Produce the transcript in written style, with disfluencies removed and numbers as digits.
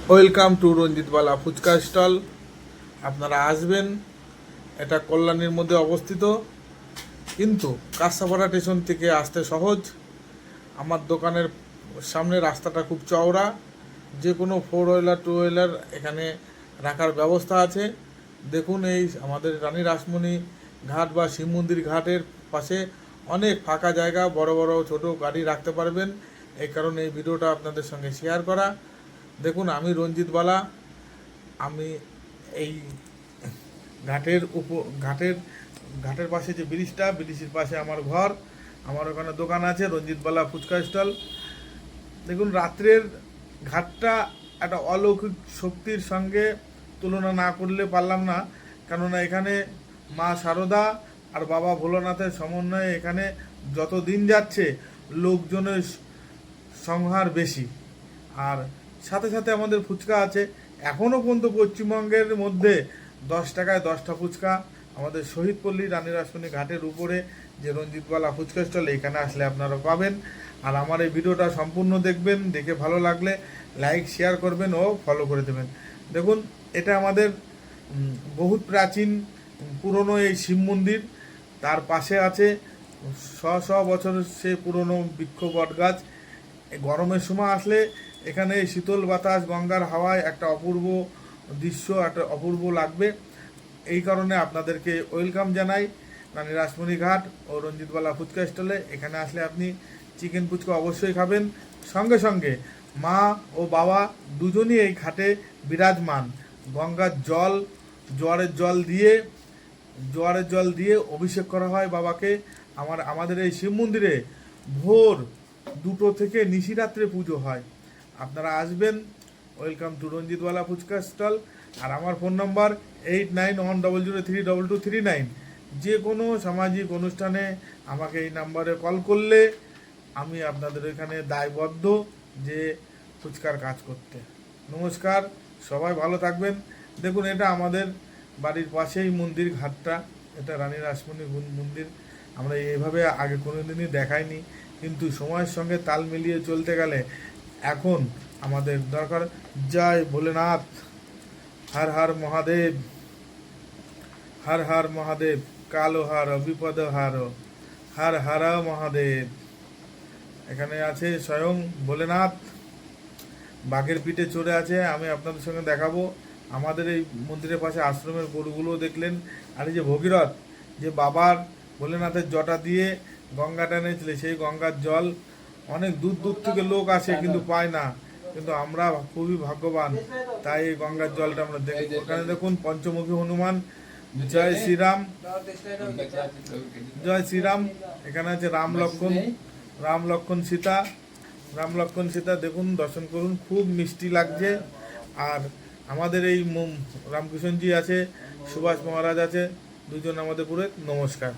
Welcome to Ranjitbala fuchka stall. আপনারা আসবেন, এটা কল্যাণীর মধ্যে অবস্থিত, কিন্তু কাঁসাপাড়া স্টেশন থেকে আসতে সহজ। আমার দোকানের সামনে রাস্তাটা খুব চওড়া, যে কোনো 4 হুইলার 2 হুইলার এখানে রাখার ব্যবস্থা আছে। দেখুন, এই আমাদের রানী রাসমণি ঘাট বা শিব মন্দির ঘাটের পাশে অনেক ফাঁকা জায়গা, বড় বড় ছোট গাড়ি রাখতে পারবেন। এই কারণে এই ভিডিওটা আপনাদের সঙ্গে শেয়ার করা। দেখুন, আমি রঞ্জিত বালা। আমি এই ঘাটের ঘাটের পাশে যে ব্রিজের পাশে আমার ঘর, আমার ওখানে দোকান আছে রঞ্জিত বালা ফুচকা স্টল। দেখুন, রাত্রের ঘাটটা একটা অলৌকিক শক্তির সঙ্গে তুলনা না করলে পারলাম না, কেননা এখানে মা শারদা আর বাবা ভোলানাথের সমন্বয়ে এখানে যত দিন যাচ্ছে লোকজনের সংহার বেশি। আর সাথে সাথে আমাদের ফুচকা আছে এখনও পর্যন্ত পশ্চিমবঙ্গের মধ্যে 10 টাকায় 10টা ফুচকা। আমাদের শহীদপল্লী রানী রাসমণি ঘাটের উপরে যে রঞ্জিতবালা ফুচকা স্টল, এখানে আসলে আপনারা পাবেন। আর আমার এই ভিডিওটা সম্পূর্ণ দেখবেন, দেখে ভালো লাগলে লাইক শেয়ার করবেন ও ফলো করে দেবেন। দেখুন, এটা আমাদের বহুত প্রাচীন পুরনো এই শিব মন্দির। তার পাশে আছে বছরের সে পুরনো বৃক্ষ বট গাছ। গরমের সময় আসলে এখানে শীতল বাতাস, গঙ্গার হাওয়ায় একটা অপূর্ব দৃশ্য, একটা অপূর্ব লাগবে। এই কারণে আপনাদেরকে ওয়েলকাম জানাই রানী রাসমণি ঘাট ও রঞ্জিতবালা ফুচকা স্টলে। এখানে আসলে আপনি চিকেন ফুচকা অবশ্যই খাবেন। সঙ্গে সঙ্গে মা ও বাবা দুজনই এই ঘাটে বিরাজমান। গঙ্গার জল, জোয়ারের জল দিয়ে অভিষেক করা হয় বাবাকে। আমাদের এই শিব মন্দিরে ভোর 2টো থেকে নিশিরাত্রে পুজো হয়। আপনারা আসবেন। Welcome to Ranjitwala fuchka stall. আর আমার ফোন নম্বর 8910032239। যে কোনো সামাজিক অনুষ্ঠানে আমাকে এই নাম্বারে কল করলে আমি আপনাদের এখানে দায়বদ্ধ যে ফুচকার কাজ করতে। নমস্কার, সবাই ভালো থাকবেন। দেখুন, এটা আমাদের বাড়ির পাশেই মন্দির ঘাটটা, এটা রানী রাসমণি মন্দির। আমরা এইভাবে আগে কোনো দিনই দেখাইনি, কিন্তু সময়ের সঙ্গে তাল মিলিয়ে চলতে গেলে এখন আমাদের দরকার। জয় ভোলেনাথ, হর হর মহাদেব, হর হর মহাদেব, কালো হার বিপদ হার, হর হর মহাদেব। এখানে আছে স্বয়ং ভোলেনাথ, বাঘের পিঠে চড়ে আছে। আমি আপনাদের সঙ্গে দেখাবো। আমাদের এই মন্দিরের পাশে আশ্রমের গরুগুলো দেখলেন। আর এই যে ভগীরথ, যে বাবার ভোলেনাথের জটা দিয়ে গঙ্গাটা এনেছিল, সেই গঙ্গার জল অনেক দূর দূর থেকে লোক আসে কিন্তু পায় না, কিন্তু আমরা খুবই ভাগ্যবান, তাই এই গঙ্গার জলটা আমরা দেখি। ওখানে দেখুন পঞ্চমুখী হনুমান, জয় শ্রীরাম, জয় শ্রীরাম। এখানে আছে রাম লক্ষণ সীতা। দেখুন, দর্শন করুন, খুব মিষ্টি লাগছে। আর আমাদের এই রামকৃষ্ণজি আছে, সুভাষ মহারাজ আছে, দুজন আমাদের পুরো নমস্কার।